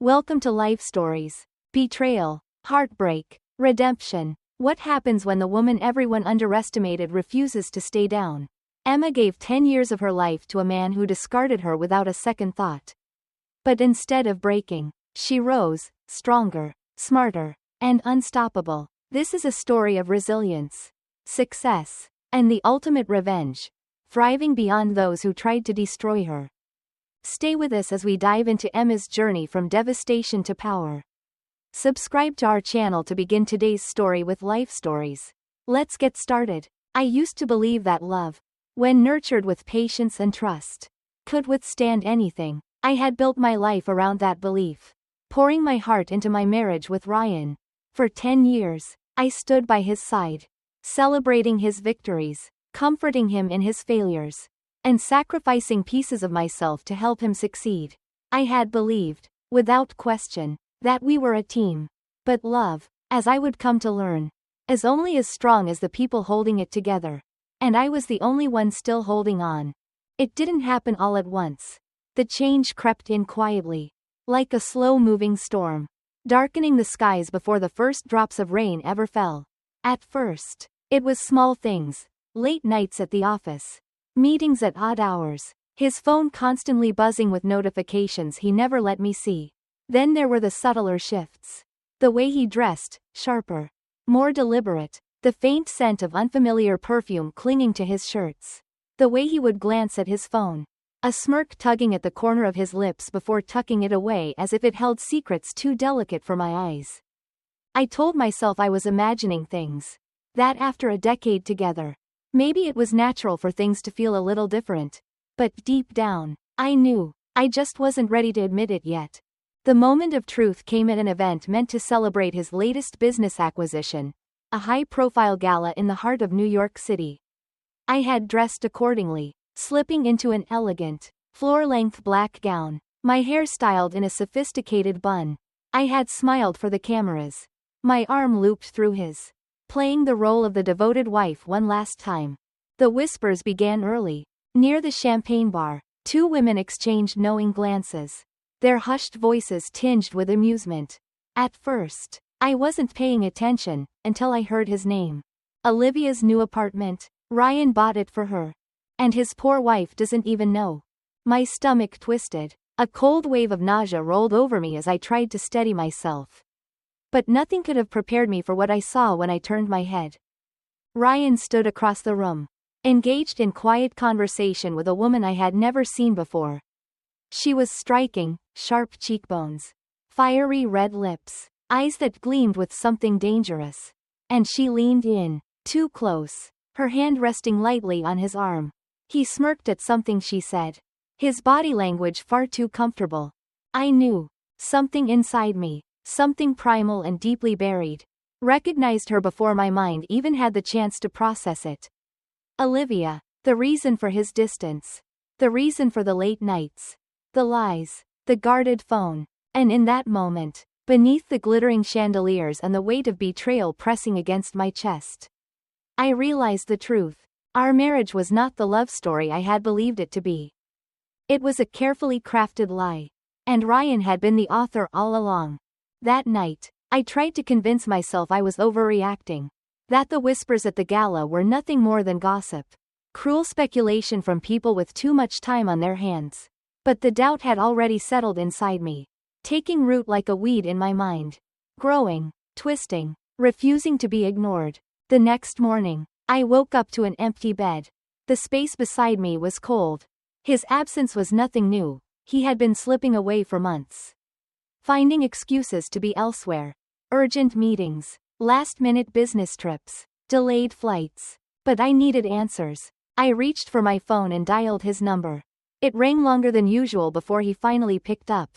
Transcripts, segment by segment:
Welcome to Life Stories. Betrayal, heartbreak, redemption. What happens when the woman everyone underestimated refuses to stay down? Emma gave 10 years of her life to a man who discarded her without a second thought. But instead of breaking, she rose, stronger, smarter, and unstoppable. This is a story of resilience, success, and the ultimate revenge, thriving beyond those who tried to destroy her. Stay with us as we dive into Emma's journey from devastation to power. Subscribe to our channel to begin today's story with Life Stories. Let's get started. I used to believe that love, when nurtured with patience and trust, could withstand anything. I had built my life around that belief, pouring my heart into my marriage with Ryan. For 10 years, I stood by his side, celebrating his victories, comforting him in his failures, and sacrificing pieces of myself to help him succeed. I had believed, without question, that we were a team. But love, as I would come to learn, is only as strong as the people holding it together. And I was the only one still holding on. It didn't happen all at once. The change crept in quietly, like a slow-moving storm, darkening the skies before the first drops of rain ever fell. At first, it was small things, late nights at the office, meetings at odd hours, his phone constantly buzzing with notifications he never let me see. Then there were the subtler shifts. The way he dressed, sharper, more deliberate, the faint scent of unfamiliar perfume clinging to his shirts. The way he would glance at his phone, a smirk tugging at the corner of his lips before tucking it away as if it held secrets too delicate for my eyes. I told myself I was imagining things. That after a decade together, maybe it was natural for things to feel a little different. But deep down, I knew, I just wasn't ready to admit it yet. The moment of truth came at an event meant to celebrate his latest business acquisition, a high-profile gala in the heart of New York City. I had dressed accordingly, slipping into an elegant, floor-length black gown, my hair styled in a sophisticated bun. I had smiled for the cameras, my arm looped through his, playing the role of the devoted wife one last time. The whispers began early. Near the champagne bar, two women exchanged knowing glances, their hushed voices tinged with amusement. At first, I wasn't paying attention, until I heard his name. Olivia's new apartment, Ryan bought it for her. And his poor wife doesn't even know. My stomach twisted. A cold wave of nausea rolled over me as I tried to steady myself. But nothing could have prepared me for what I saw when I turned my head. Ryan stood across the room, engaged in quiet conversation with a woman I had never seen before. She was striking, sharp cheekbones, fiery red lips, eyes that gleamed with something dangerous. And she leaned in, too close, her hand resting lightly on his arm. He smirked at something she said, his body language far too comfortable. I knew, something inside me, something primal and deeply buried, recognized her before my mind even had the chance to process it. Olivia, the reason for his distance, the reason for the late nights, the lies, the guarded phone. And in that moment, beneath the glittering chandeliers and the weight of betrayal pressing against my chest, I realized the truth. Our marriage was not the love story I had believed it to be. It was a carefully crafted lie. And Ryan had been the author all along. That night, I tried to convince myself I was overreacting, that the whispers at the gala were nothing more than gossip, cruel speculation from people with too much time on their hands. But the doubt had already settled inside me, taking root like a weed in my mind, growing, twisting, refusing to be ignored. The next morning, I woke up to an empty bed. The space beside me was cold. His absence was nothing new. He had been slipping away for months, finding excuses to be elsewhere. Urgent meetings, last-minute business trips, delayed flights. But I needed answers. I reached for my phone and dialed his number. It rang longer than usual before he finally picked up.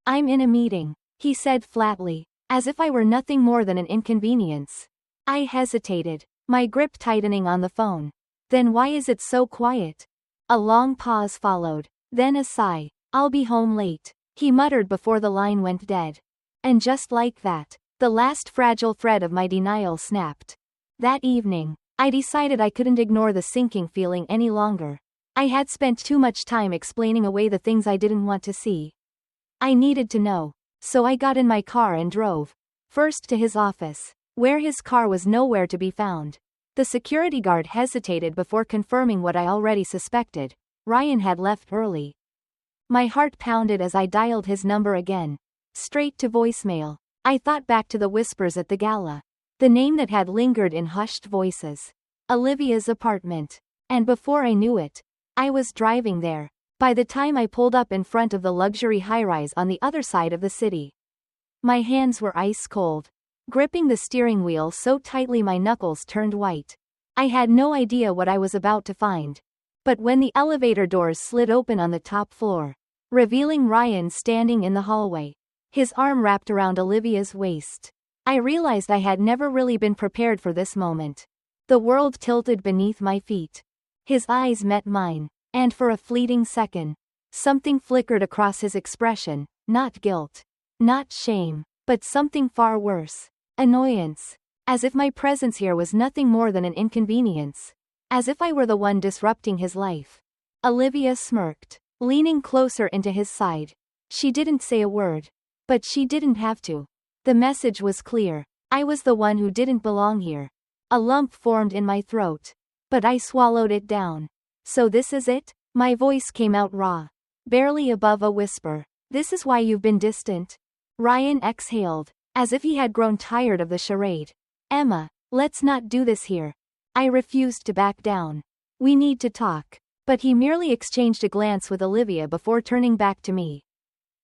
"I'm in a meeting," he said flatly, as if I were nothing more than an inconvenience. I hesitated, my grip tightening on the phone. "Then why is it so quiet?" A long pause followed, then a sigh. "I'll be home late," he muttered before the line went dead. And just like that, the last fragile thread of my denial snapped. That evening, I decided I couldn't ignore the sinking feeling any longer. I had spent too much time explaining away the things I didn't want to see. I needed to know. So I got in my car and drove. First to his office, where his car was nowhere to be found. The security guard hesitated before confirming what I already suspected. Ryan had left early. My heart pounded as I dialed his number again. Straight to voicemail. I thought back to the whispers at the gala. The name that had lingered in hushed voices. Olivia's apartment. And before I knew it, I was driving there. By the time I pulled up in front of the luxury high-rise on the other side of the city, my hands were ice cold, gripping the steering wheel so tightly my knuckles turned white. I had no idea what I was about to find. But when the elevator doors slid open on the top floor, revealing Ryan standing in the hallway, his arm wrapped around Olivia's waist, I realized I had never really been prepared for this moment. The world tilted beneath my feet. His eyes met mine, and for a fleeting second, something flickered across his expression, not guilt, not shame, but something far worse. Annoyance. As if my presence here was nothing more than an inconvenience. As if I were the one disrupting his life. Olivia smirked, leaning closer into his side. She didn't say a word. But she didn't have to. The message was clear. I was the one who didn't belong here. A lump formed in my throat. But I swallowed it down. So this is it? My voice came out raw. Barely above a whisper. This is why you've been distant? Ryan exhaled, as if he had grown tired of the charade. Emma, let's not do this here. I refused to back down. We need to talk. But he merely exchanged a glance with Olivia before turning back to me.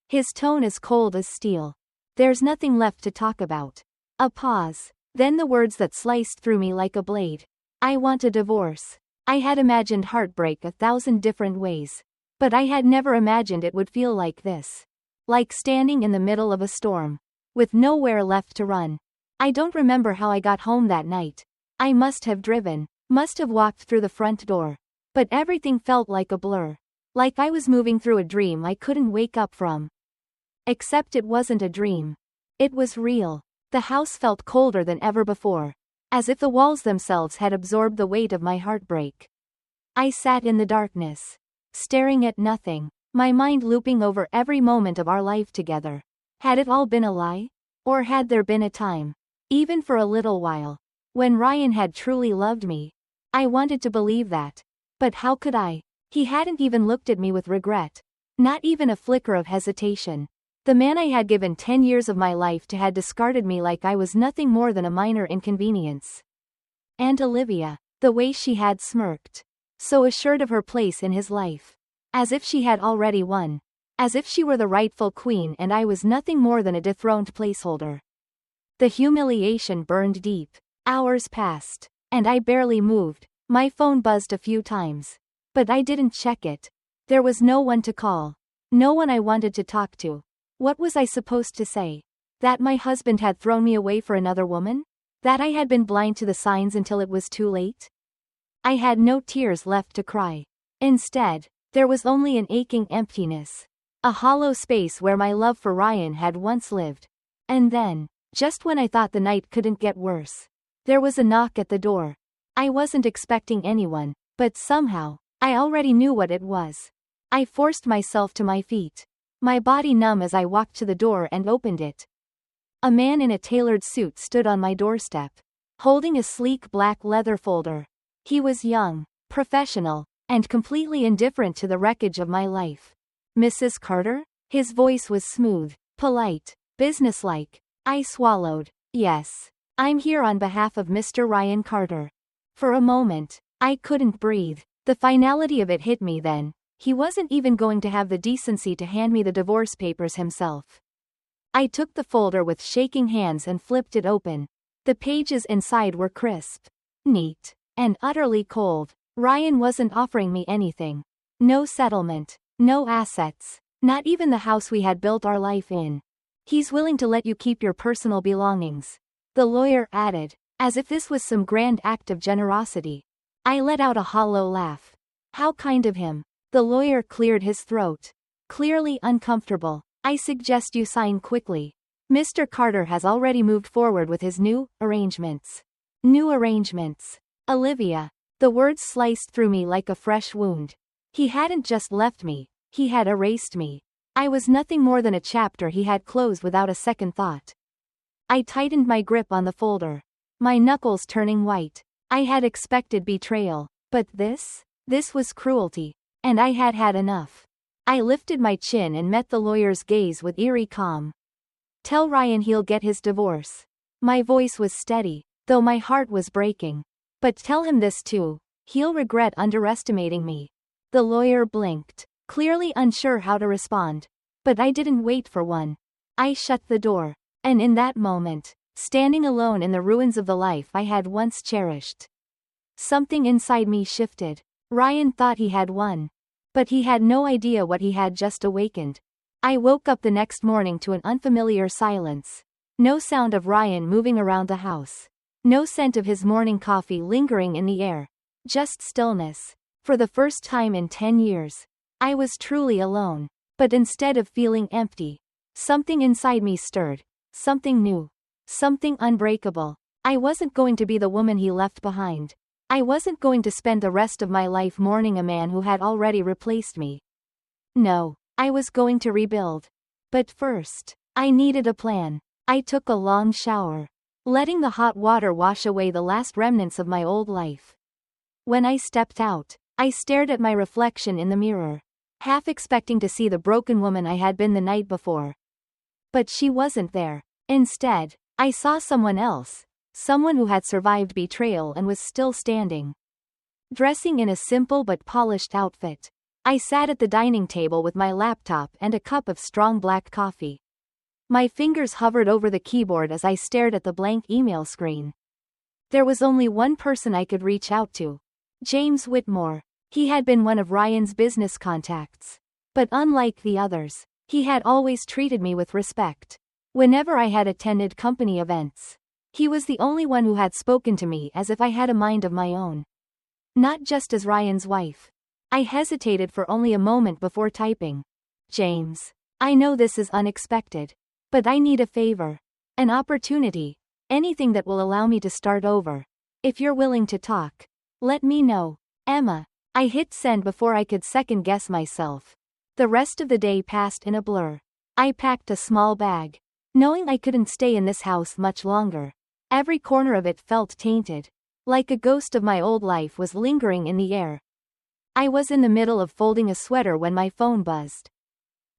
His tone as cold as steel. There's nothing left to talk about. A pause. Then the words that sliced through me like a blade. I want a divorce. I had imagined heartbreak 1,000 different ways. But I had never imagined it would feel like this. Like standing in the middle of a storm. With nowhere left to run. I don't remember how I got home that night. I must have driven. Must have walked through the front door. But everything felt like a blur. Like I was moving through a dream I couldn't wake up from. Except it wasn't a dream. It was real. The house felt colder than ever before. As if the walls themselves had absorbed the weight of my heartbreak. I sat in the darkness. Staring at nothing. My mind looping over every moment of our life together. Had it all been a lie? Or had there been a time, even for a little while, when Ryan had truly loved me? I wanted to believe that. But how could I? He hadn't even looked at me with regret. Not even a flicker of hesitation. The man I had given 10 years of my life to had discarded me like I was nothing more than a minor inconvenience. And Olivia, the way she had smirked. So assured of her place in his life. As if she had already won. As if she were the rightful queen and I was nothing more than a dethroned placeholder. The humiliation burned deep. Hours passed. And I barely moved. My phone buzzed a few times. But I didn't check it. There was no one to call. No one I wanted to talk to. What was I supposed to say? That my husband had thrown me away for another woman? That I had been blind to the signs until it was too late? I had no tears left to cry. Instead, there was only an aching emptiness. A hollow space where my love for Ryan had once lived. And then, just when I thought the night couldn't get worse, there was a knock at the door. I wasn't expecting anyone, but somehow, I already knew what it was. I forced myself to my feet. My body numb as I walked to the door and opened it. A man in a tailored suit stood on my doorstep, holding a sleek black leather folder. He was young, professional, and completely indifferent to the wreckage of my life. Mrs. Carter? His voice was smooth, polite, businesslike. I swallowed. Yes. I'm here on behalf of Mr. Ryan Carter. For a moment, I couldn't breathe. The finality of it hit me then. He wasn't even going to have the decency to hand me the divorce papers himself. I took the folder with shaking hands and flipped it open. The pages inside were crisp, neat, and utterly cold. Ryan wasn't offering me anything. No settlement. No assets. Not even the house we had built our life in. He's willing to let you keep your personal belongings. The lawyer added, as if this was some grand act of generosity. I let out a hollow laugh. How kind of him. The lawyer cleared his throat. Clearly uncomfortable. I suggest you sign quickly. Mr. Carter has already moved forward with his new arrangements. New arrangements. Olivia. The words sliced through me like a fresh wound. He hadn't just left me. He had erased me. I was nothing more than a chapter he had closed without a second thought. I tightened my grip on the folder, my knuckles turning white. I had expected betrayal, but this was cruelty. And I had had enough. I lifted my chin and met the lawyer's gaze with eerie calm. Tell Ryan he'll get his divorce. My voice was steady, though my heart was breaking. But tell him this too, he'll regret underestimating me. The lawyer blinked, clearly unsure how to respond. But I didn't wait for one. I shut the door. And in that moment, standing alone in the ruins of the life I had once cherished, something inside me shifted. Ryan thought he had won. But he had no idea what he had just awakened. I woke up the next morning to an unfamiliar silence. No sound of Ryan moving around the house. No scent of his morning coffee lingering in the air. Just stillness. For the first time in 10 years, I was truly alone. But instead of feeling empty, something inside me stirred. Something new. Something unbreakable. I wasn't going to be the woman he left behind. I wasn't going to spend the rest of my life mourning a man who had already replaced me. No, I was going to rebuild. But first, I needed a plan. I took a long shower, letting the hot water wash away the last remnants of my old life. When I stepped out, I stared at my reflection in the mirror, half expecting to see the broken woman I had been the night before. But she wasn't there. Instead, I saw someone else. Someone who had survived betrayal and was still standing. Dressing in a simple but polished outfit, I sat at the dining table with my laptop and a cup of strong black coffee. My fingers hovered over the keyboard as I stared at the blank email screen. There was only one person I could reach out to. James Whitmore. He had been one of Ryan's business contacts. But unlike the others, he had always treated me with respect. Whenever I had attended company events, he was the only one who had spoken to me as if I had a mind of my own. Not just as Ryan's wife. I hesitated for only a moment before typing. James, I know this is unexpected. But I need a favor. An opportunity. Anything that will allow me to start over. If you're willing to talk, let me know. Emma. I hit send before I could second guess myself. The rest of the day passed in a blur. I packed a small bag, knowing I couldn't stay in this house much longer. Every corner of it felt tainted, like a ghost of my old life was lingering in the air. I was in the middle of folding a sweater when my phone buzzed.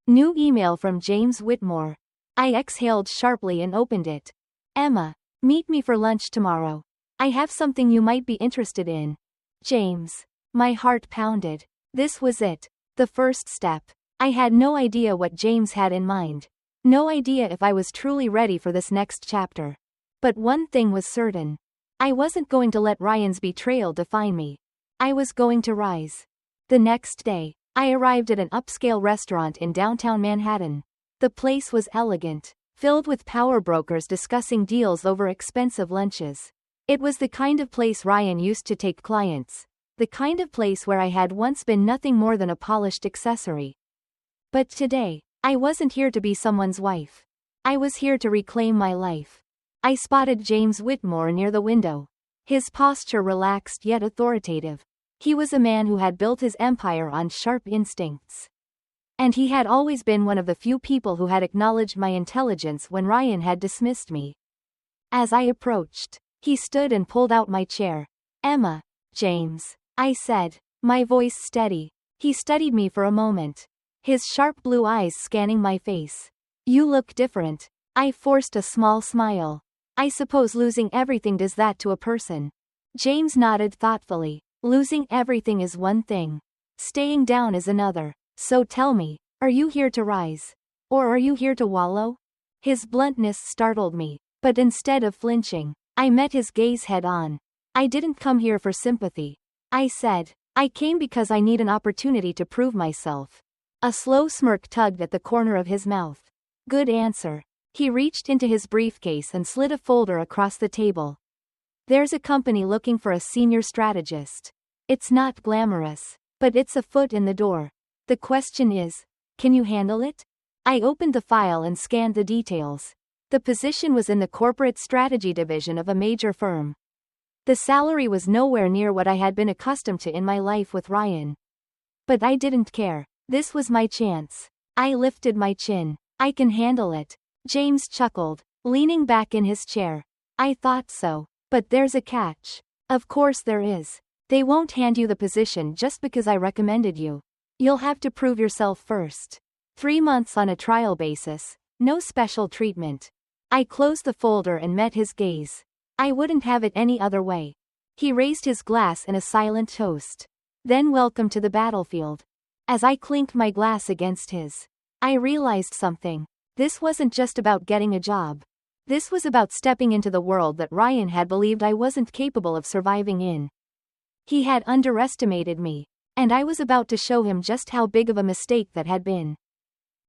New email from James Whitmore. I exhaled sharply and opened it. Emma, meet me for lunch tomorrow. I have something you might be interested in. James. My heart pounded. This was it. The first step. I had no idea what James had in mind. No idea if I was truly ready for this next chapter. But one thing was certain. I wasn't going to let Ryan's betrayal define me. I was going to rise. The next day, I arrived at an upscale restaurant in downtown Manhattan. The place was elegant, filled with power brokers discussing deals over expensive lunches. It was the kind of place Ryan used to take clients. The kind of place where I had once been nothing more than a polished accessory. But today, I wasn't here to be someone's wife. I was here to reclaim my life. I spotted James Whitmore near the window. His posture relaxed yet authoritative. He was a man who had built his empire on sharp instincts. And he had always been one of the few people who had acknowledged my intelligence when Ryan had dismissed me. As I approached, he stood and pulled out my chair. Emma. James. I said, my voice steady. He studied me for a moment, his sharp blue eyes scanning my face. You look different. I forced a small smile. I suppose losing everything does that to a person. James nodded thoughtfully. Losing everything is one thing. Staying down is another. So tell me, are you here to rise? Or are you here to wallow? His bluntness startled me, but instead of flinching, I met his gaze head on. I didn't come here for sympathy. I said, I came because I need an opportunity to prove myself. A slow smirk tugged at the corner of his mouth. Good answer. He reached into his briefcase and slid a folder across the table. There's a company looking for a senior strategist. It's not glamorous, but it's a foot in the door. The question is, can you handle it? I opened the file and scanned the details. The position was in the corporate strategy division of a major firm. The salary was nowhere near what I had been accustomed to in my life with Ryan. But I didn't care. This was my chance. I lifted my chin. I can handle it. James chuckled, leaning back in his chair. I thought so. But there's a catch. Of course there is. They won't hand you the position just because I recommended you. You'll have to prove yourself first. 3 months on a trial basis. No special treatment. I closed the folder and met his gaze. I wouldn't have it any other way. He raised his glass in a silent toast. Then welcome to the battlefield. As I clinked my glass against his, I realized something. This wasn't just about getting a job. This was about stepping into the world that Ryan had believed I wasn't capable of surviving in. He had underestimated me, and I was about to show him just how big of a mistake that had been.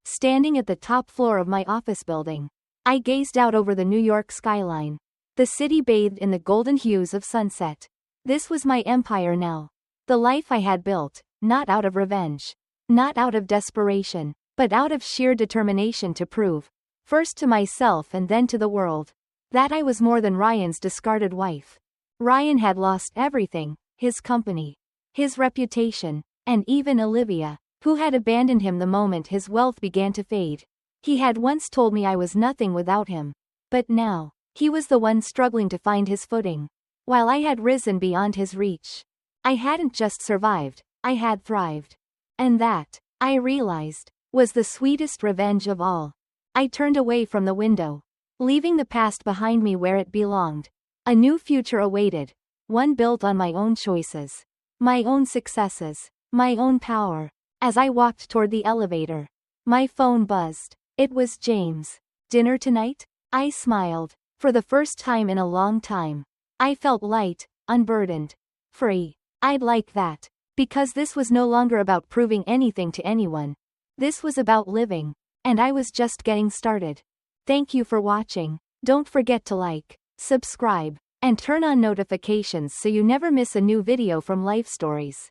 Standing at the top floor of my office building, I gazed out over the New York skyline. The city bathed in the golden hues of sunset. This was my empire now. The life I had built, not out of revenge, not out of desperation, but out of sheer determination to prove, first to myself and then to the world, that I was more than Ryan's discarded wife. Ryan had lost everything, his company, his reputation, and even Olivia, who had abandoned him the moment his wealth began to fade. He had once told me I was nothing without him. But now, he was the one struggling to find his footing, while I had risen beyond his reach. I hadn't just survived, I had thrived. And that, I realized, was the sweetest revenge of all. I turned away from the window, leaving the past behind me where it belonged. A new future awaited, one built on my own choices, my own successes, my own power. As I walked toward the elevator, my phone buzzed. It was James. Dinner tonight? I smiled. For the first time in a long time, I felt light, unburdened, free. I'd like that. Because this was no longer about proving anything to anyone. This was about living. And I was just getting started. Thank you for watching. Don't forget to like, subscribe, and turn on notifications so you never miss a new video from Life Stories.